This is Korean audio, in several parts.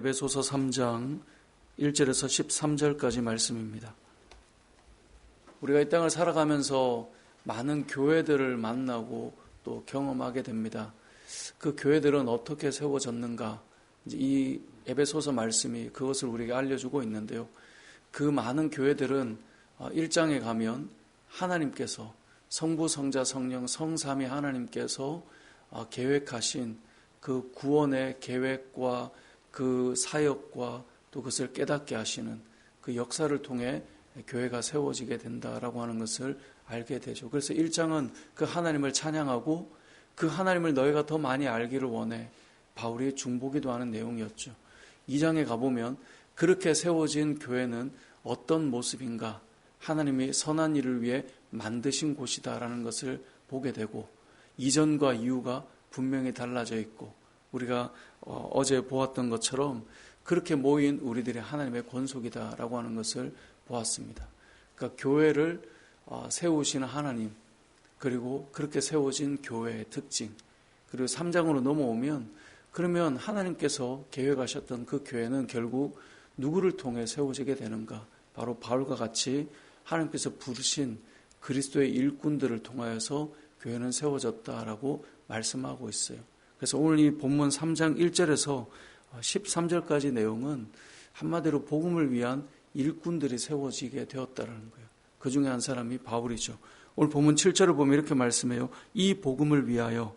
에베소서 3장 1절에서 13절까지 말씀입니다. 우리가 이 땅을 살아가면서 많은 교회들을 만나고 또 경험하게 됩니다. 그 교회들은 어떻게 세워졌는가? 이 에베소서 말씀이 그것을 우리에게 알려주고 있는데요. 그 많은 교회들은 1장에 가면 하나님께서 성부, 성자, 성령, 성삼위 하나님께서 계획하신 그 구원의 계획과 그 사역과 또 그것을 깨닫게 하시는 그 역사를 통해 교회가 세워지게 된다라고 하는 것을 알게 되죠. 그래서 1장은 그 하나님을 찬양하고 그 하나님을 너희가 더 많이 알기를 원해 바울이 중보기도 하는 내용이었죠. 2장에 가보면 그렇게 세워진 교회는 어떤 모습인가, 하나님이 선한 일을 위해 만드신 곳이다라는 것을 보게 되고 이전과 이후가 분명히 달라져 있고 우리가 어제 보았던 것처럼 그렇게 모인 우리들이 하나님의 권속이다라고 하는 것을 보았습니다. 그러니까 교회를 세우시는 하나님, 그리고 그렇게 세워진 교회의 특징, 그리고 3장으로 넘어오면 그러면 하나님께서 계획하셨던 그 교회는 결국 누구를 통해 세워지게 되는가? 바로 바울과 같이 하나님께서 부르신 그리스도의 일꾼들을 통하여서 교회는 세워졌다라고 말씀하고 있어요. 그래서 오늘 이 본문 3장 1절에서 13절까지 내용은 한마디로 복음을 위한 일꾼들이 세워지게 되었다라는 거예요. 그 중에 한 사람이 바울이죠. 오늘 본문 7절을 보면 이렇게 말씀해요. 이 복음을 위하여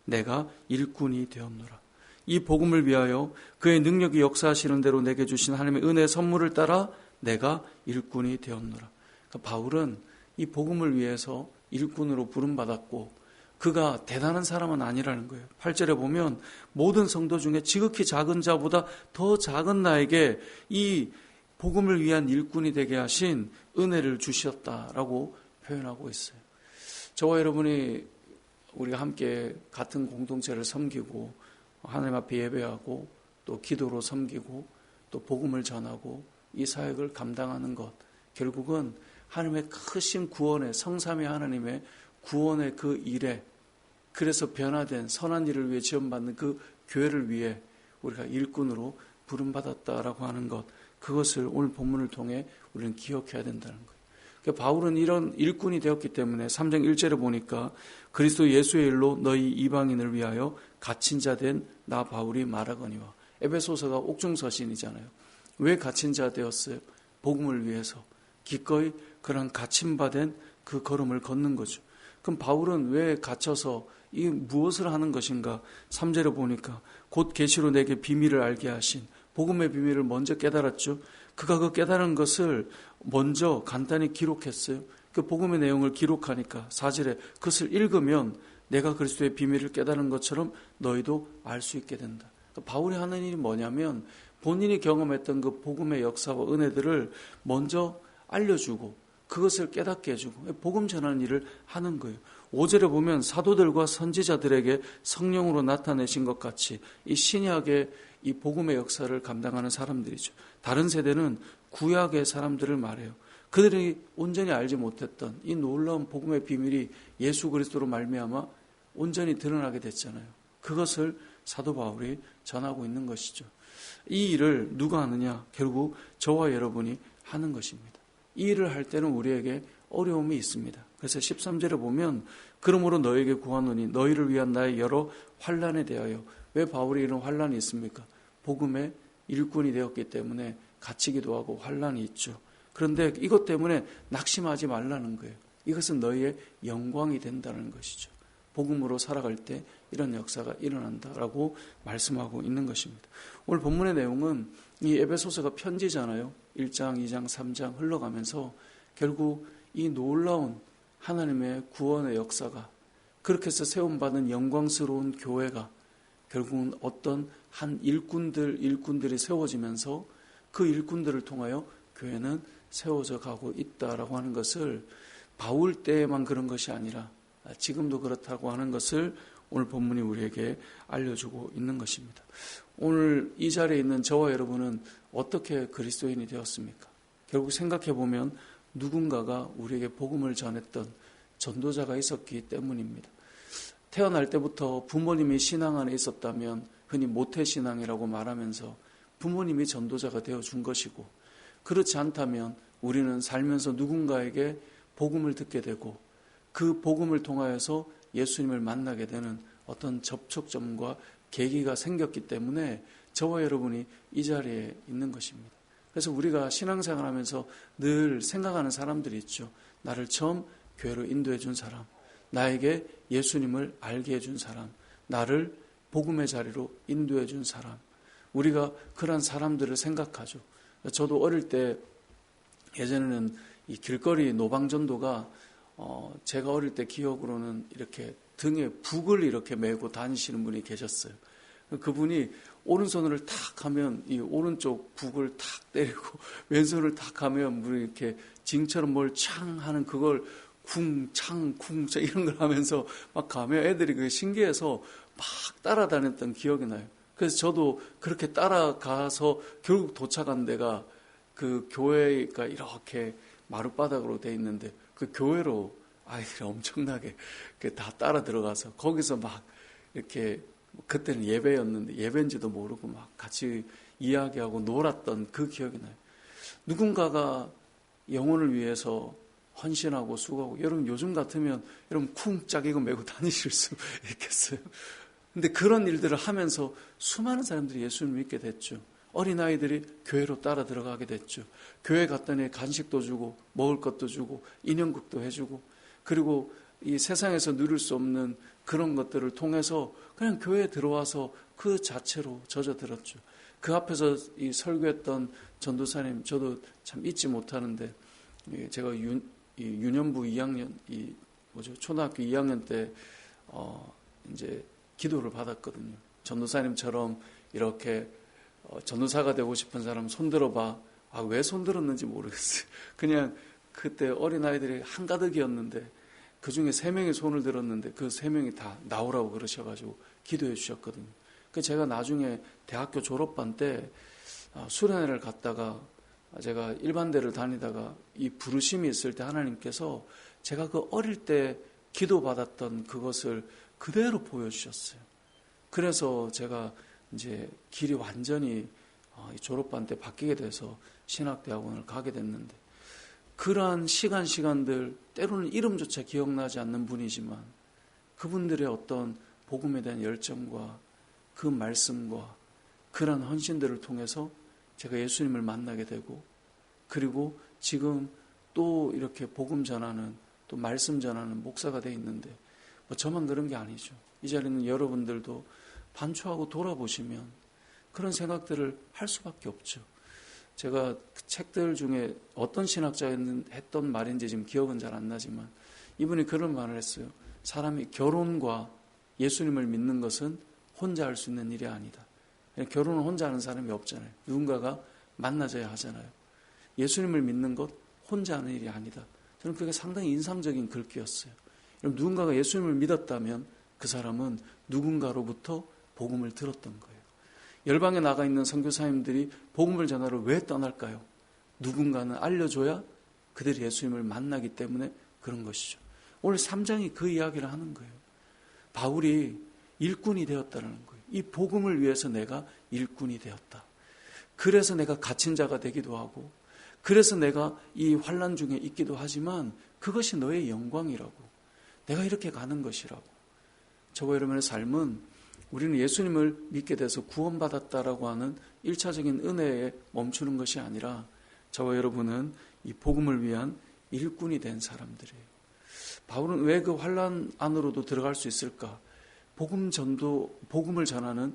내가 일꾼이 되었노라. 이 복음을 위하여 그의 능력이 역사하시는 대로 내게 주신 하나님의 은혜의 선물을 따라 내가 일꾼이 되었노라. 그러니까 바울은 이 복음을 위해서 일꾼으로 부름받았고 그가 대단한 사람은 아니라는 거예요. 8절에 보면 모든 성도 중에 지극히 작은 자보다 더 작은 나에게 이 복음을 위한 일꾼이 되게 하신 은혜를 주셨다라고 표현하고 있어요. 저와 여러분이 우리가 함께 같은 공동체를 섬기고 하나님 앞에 예배하고 또 기도로 섬기고 또 복음을 전하고 이 사역을 감당하는 것, 결국은 하나님의 크신 구원의 성삼위 하나님의 구원의 그 일에, 그래서 변화된 선한 일을 위해 지원받는 그 교회를 위해 우리가 일꾼으로 부름받았다라고 하는 것, 그것을 오늘 본문을 통해 우리는 기억해야 된다는 거예요. 그러니까 바울은 이런 일꾼이 되었기 때문에 3장 1절에 보니까 그리스도 예수의 일로 너희 이방인을 위하여 갇힌 자 된 나 바울이 말하거니와. 에베소서가 옥중서신이잖아요. 왜 갇힌 자 되었어요? 복음을 위해서 기꺼이 그런 갇힌바된 그 걸음을 걷는 거죠. 그럼 바울은 왜 갇혀서 이 무엇을 하는 것인가? 3절에 보니까 곧 계시로 내게 비밀을 알게 하신, 복음의 비밀을 먼저 깨달았죠. 그가 그 깨달은 것을 먼저 간단히 기록했어요. 그 복음의 내용을 기록하니까 4절에 그것을 읽으면 내가 그리스도의 비밀을 깨달은 것처럼 너희도 알 수 있게 된다. 그러니까 바울이 하는 일이 뭐냐면 본인이 경험했던 그 복음의 역사와 은혜들을 먼저 알려주고 그것을 깨닫게 해주고 복음 전하는 일을 하는 거예요. 5절에 보면 사도들과 선지자들에게 성령으로 나타내신 것 같이 이 신약의 이 복음의 역사를 감당하는 사람들이죠. 다른 세대는 구약의 사람들을 말해요. 그들이 온전히 알지 못했던 이 놀라운 복음의 비밀이 예수 그리스도로 말미암아 온전히 드러나게 됐잖아요. 그것을 사도 바울이 전하고 있는 것이죠. 이 일을 누가 하느냐? 결국 저와 여러분이 하는 것입니다. 이 일을 할 때는 우리에게 어려움이 있습니다. 그래서 13절에 보면 그러므로 너에게 구하노니 너희를 위한 나의 여러 환난에 대하여. 왜 바울이 이런 환난이 있습니까? 복음의 일꾼이 되었기 때문에 갇히기도 하고 환난이 있죠. 그런데 이것 때문에 낙심하지 말라는 거예요. 이것은 너희의 영광이 된다는 것이죠. 복음으로 살아갈 때 이런 역사가 일어난다라고 말씀하고 있는 것입니다. 오늘 본문의 내용은 이 에베소서가 편지잖아요. 1장, 2장, 3장 흘러가면서 결국 이 놀라운 하나님의 구원의 역사가, 그렇게 해서 세움받은 영광스러운 교회가 결국은 어떤 한 일꾼들이 세워지면서 그 일꾼들을 통하여 교회는 세워져 가고 있다라고 하는 것을 바울 때에만 그런 것이 아니라 지금도 그렇다고 하는 것을 오늘 본문이 우리에게 알려주고 있는 것입니다. 오늘 이 자리에 있는 저와 여러분은 어떻게 그리스도인이 되었습니까? 결국 생각해보면 누군가가 우리에게 복음을 전했던 전도자가 있었기 때문입니다. 태어날 때부터 부모님이 신앙 안에 있었다면 흔히 모태신앙이라고 말하면서 부모님이 전도자가 되어준 것이고, 그렇지 않다면 우리는 살면서 누군가에게 복음을 듣게 되고 그 복음을 통하여서 예수님을 만나게 되는 어떤 접촉점과 계기가 생겼기 때문에 저와 여러분이 이 자리에 있는 것입니다. 그래서 우리가 신앙생활하면서 늘 생각하는 사람들이 있죠. 나를 처음 교회로 인도해 준 사람, 나에게 예수님을 알게 해준 사람, 나를 복음의 자리로 인도해 준 사람, 우리가 그런 사람들을 생각하죠. 저도 어릴 때 예전에는 이 길거리 노방전도가 제가 어릴 때 기억으로는 이렇게 등에 북을 이렇게 메고 다니시는 분이 계셨어요. 그분이 오른손을 탁 하면 이 오른쪽 북을 탁 때리고 왼손을 탁 하면 물이 이렇게 징처럼 뭘 창 하는 그걸 쿵창 쿵창 이런 걸 하면서 막 가면 애들이 그게 신기해서 막 따라다녔던 기억이 나요. 그래서 저도 그렇게 따라가서 결국 도착한 데가 그 교회가 이렇게 마룻바닥으로 돼 있는데 그 교회로 아이들이 엄청나게 다 따라 들어가서 거기서 막 이렇게 그때는 예배였는데 예배인지도 모르고 막 같이 이야기하고 놀았던 그 기억이 나요. 누군가가 영혼을 위해서 헌신하고 수고하고, 여러분 요즘 같으면 여러분 쿵짝이고 메고 다니실 수 있겠어요? 근데 그런 일들을 하면서 수많은 사람들이 예수님을 믿게 됐죠. 어린아이들이 교회로 따라 들어가게 됐죠. 교회 갔더니 간식도 주고 먹을 것도 주고 인형극도 해주고, 그리고 이 세상에서 누릴 수 없는 그런 것들을 통해서 그냥 교회에 들어와서 그 자체로 젖어들었죠. 그 앞에서 이 설교했던 전도사님 저도 참 잊지 못하는데, 제가 유년부 2학년 초등학교 2학년 때 이제 기도를 받았거든요. 전도사님처럼 이렇게 전도사가 되고 싶은 사람 손들어봐. 왜 손들었는지 모르겠어요. 그냥 그때 어린아이들이 한가득이었는데 그중에 3명이 손을 들었는데 그 3명이 다 나오라고 그러셔가지고 기도해 주셨거든요. 제가 나중에 대학교 졸업반 때 수련회를 갔다가 제가 일반대를 다니다가 이 부르심이 있을 때 하나님께서 제가 그 어릴 때 기도받았던 그것을 그대로 보여주셨어요. 그래서 제가 이제 길이 완전히 졸업반 때 바뀌게 돼서 신학대학원을 가게 됐는데, 그러한 시간들 때로는 이름조차 기억나지 않는 분이지만 그분들의 어떤 복음에 대한 열정과 그 말씀과 그러한 헌신들을 통해서 제가 예수님을 만나게 되고, 그리고 지금 또 이렇게 복음 전하는, 또 말씀 전하는 목사가 돼 있는데, 저만 그런 게 아니죠. 이 자리는 여러분들도 반추하고 돌아보시면 그런 생각들을 할 수밖에 없죠. 제가 그 책들 중에 어떤 신학자가 했던 말인지 지금 기억은 잘 안 나지만 이분이 그런 말을 했어요. 사람이 결혼과 예수님을 믿는 것은 혼자 할 수 있는 일이 아니다. 결혼은 혼자 하는 사람이 없잖아요. 누군가가 만나줘야 하잖아요. 예수님을 믿는 것 혼자 하는 일이 아니다. 저는 그게 상당히 인상적인 글귀였어요. 누군가가 예수님을 믿었다면 그 사람은 누군가로부터 복음을 들었던 거예요. 열방에 나가 있는 선교사님들이 복음을 전하러 왜 떠날까요? 누군가는 알려줘야 그들이 예수님을 만나기 때문에 그런 것이죠. 오늘 3장이 그 이야기를 하는 거예요. 바울이 일꾼이 되었다는 거예요. 이 복음을 위해서 내가 일꾼이 되었다. 그래서 내가 갇힌 자가 되기도 하고, 그래서 내가 이 환난 중에 있기도 하지만 그것이 너의 영광이라고, 내가 이렇게 가는 것이라고. 저와 여러분의 삶은 우리는 예수님을 믿게 돼서 구원받았다라고 하는 1차적인 은혜에 멈추는 것이 아니라 저와 여러분은 이 복음을 위한 일꾼이 된 사람들이에요. 바울은 왜 그 환난 안으로도 들어갈 수 있을까? 복음을 전하는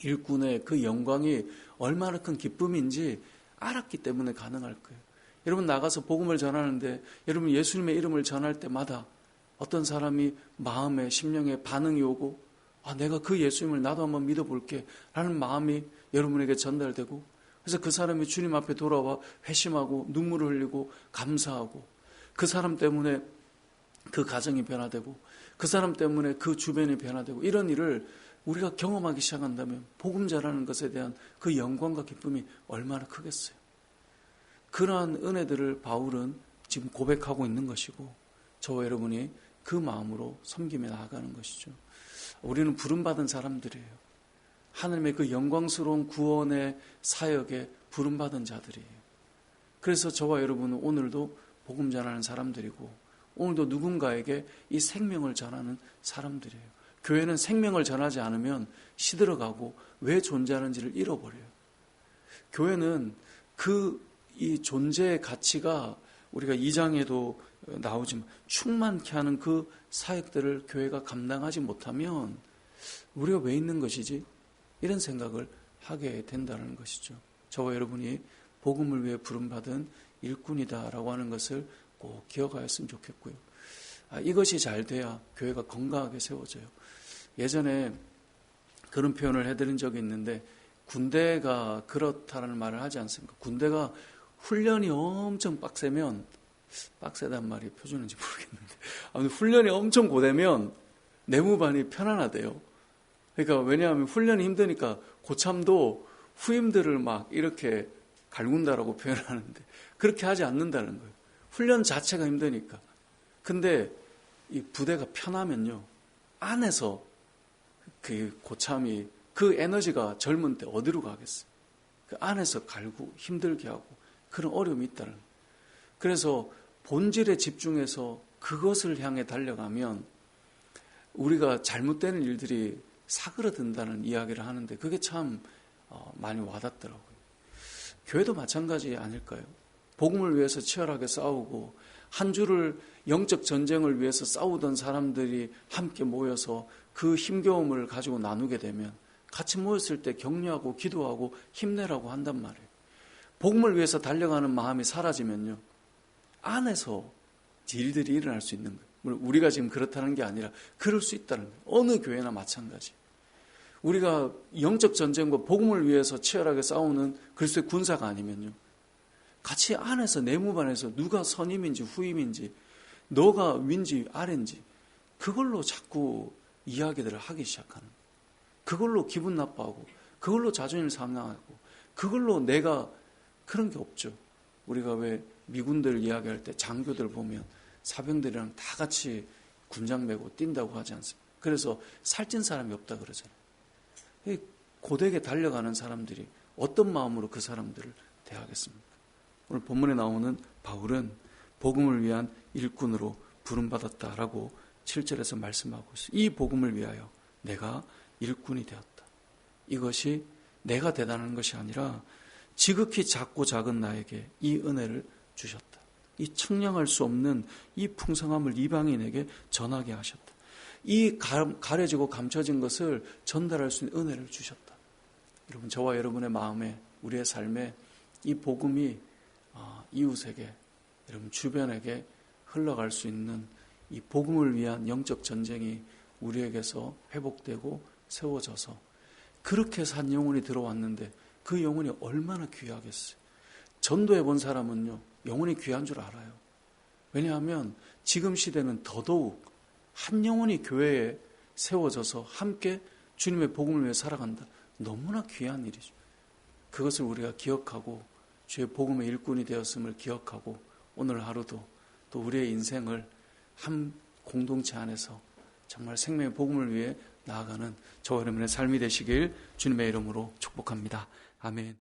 일꾼의 그 영광이 얼마나 큰 기쁨인지 알았기 때문에 가능할 거예요. 여러분 나가서 복음을 전하는데 여러분 예수님의 이름을 전할 때마다 어떤 사람이 마음에 심령에 반응이 오고 내가 그 예수님을 나도 한번 믿어볼게 라는 마음이 여러분에게 전달되고, 그래서 그 사람이 주님 앞에 돌아와 회심하고 눈물을 흘리고 감사하고, 그 사람 때문에 그 가정이 변화되고 그 사람 때문에 그 주변이 변화되고, 이런 일을 우리가 경험하기 시작한다면 복음 전하는 것에 대한 그 영광과 기쁨이 얼마나 크겠어요. 그러한 은혜들을 바울은 지금 고백하고 있는 것이고 저와 여러분이 그 마음으로 섬김에 나아가는 것이죠. 우리는 부름받은 사람들이에요. 하나님의 그 영광스러운 구원의 사역에 부름받은 자들이에요. 그래서 저와 여러분은 오늘도 복음 전하는 사람들이고 오늘도 누군가에게 이 생명을 전하는 사람들이에요. 교회는 생명을 전하지 않으면 시들어가고 왜 존재하는지를 잃어버려요. 교회는 이 존재의 가치가 우리가 2장에도 나오지만 충만케 하는 그 사역들을 교회가 감당하지 못하면 우리가 왜 있는 것이지? 이런 생각을 하게 된다는 것이죠. 저와 여러분이 복음을 위해 부름받은 일꾼이다라고 하는 것을 꼭 기억하였으면 좋겠고요. 이것이 잘 돼야 교회가 건강하게 세워져요. 예전에 그런 표현을 해드린 적이 있는데 군대가 그렇다는 말을 하지 않습니까? 군대가 훈련이 엄청 빡세면, 빡세단 말이 표준인지 모르겠는데 아무튼 훈련이 엄청 고되면 내무반이 편안하대요. 그러니까 왜냐하면 훈련이 힘드니까 고참도 후임들을 막 이렇게 갈군다라고 표현하는데 그렇게 하지 않는다는 거예요. 훈련 자체가 힘드니까. 근데 이 부대가 편하면요, 안에서 그 고참이 그 에너지가 젊은 때 어디로 가겠어요? 그 안에서 갈고 힘들게 하고 그런 어려움이 있다는 거예요. 그래서 본질에 집중해서 그것을 향해 달려가면 우리가 잘못되는 일들이 사그러든다는 이야기를 하는데 그게 참 많이 와닿더라고요. 교회도 마찬가지 아닐까요? 복음을 위해서 치열하게 싸우고 한 주를 영적 전쟁을 위해서 싸우던 사람들이 함께 모여서 그 힘겨움을 가지고 나누게 되면 같이 모였을 때 격려하고 기도하고 힘내라고 한단 말이에요. 복음을 위해서 달려가는 마음이 사라지면요, 안에서 일들이 일어날 수 있는 거예요. 물론 우리가 지금 그렇다는 게 아니라 그럴 수 있다는 거예요. 어느 교회나 마찬가지. 우리가 영적 전쟁과 복음을 위해서 치열하게 싸우는 글쎄 군사가 아니면요, 같이 안에서 내무반에서 누가 선임인지 후임인지 너가 윈지 아래인지 그걸로 자꾸 이야기들을 하기 시작하는 거예요. 그걸로 기분 나빠하고 그걸로 자존심 상하고 그걸로 내가 그런 게 없죠. 우리가 왜 미군들 이야기할 때 장교들 보면 사병들이랑 다 같이 군장 메고 뛴다고 하지 않습니까? 그래서 살찐 사람이 없다 그러잖아요. 고되게 달려가는 사람들이 어떤 마음으로 그 사람들을 대하겠습니까? 오늘 본문에 나오는 바울은 복음을 위한 일꾼으로 부름받았다라고 7절에서 말씀하고 있어요. 이 복음을 위하여 내가 일꾼이 되었다. 이것이 내가 대단한 것이 아니라 지극히 작고 작은 나에게 이 은혜를 주셨다. 이 청량할 수 없는 이 풍성함을 이방인에게 전하게 하셨다. 이 가려지고 감춰진 것을 전달할 수 있는 은혜를 주셨다. 여러분, 저와 여러분의 마음에, 우리의 삶에 이 복음이 이웃에게, 여러분 주변에게 흘러갈 수 있는 이 복음을 위한 영적 전쟁이 우리에게서 회복되고 세워져서 그렇게 해서 한 영혼이 들어왔는데 그 영혼이 얼마나 귀하겠어요. 전도해 본 사람은요, 영혼이 귀한 줄 알아요. 왜냐하면 지금 시대는 더더욱 한 영혼이 교회에 세워져서 함께 주님의 복음을 위해 살아간다. 너무나 귀한 일이죠. 그것을 우리가 기억하고 주의 복음의 일꾼이 되었음을 기억하고 오늘 하루도 또 우리의 인생을 한 공동체 안에서 정말 생명의 복음을 위해 나아가는 저와 여러분의 삶이 되시길 주님의 이름으로 축복합니다. 아멘.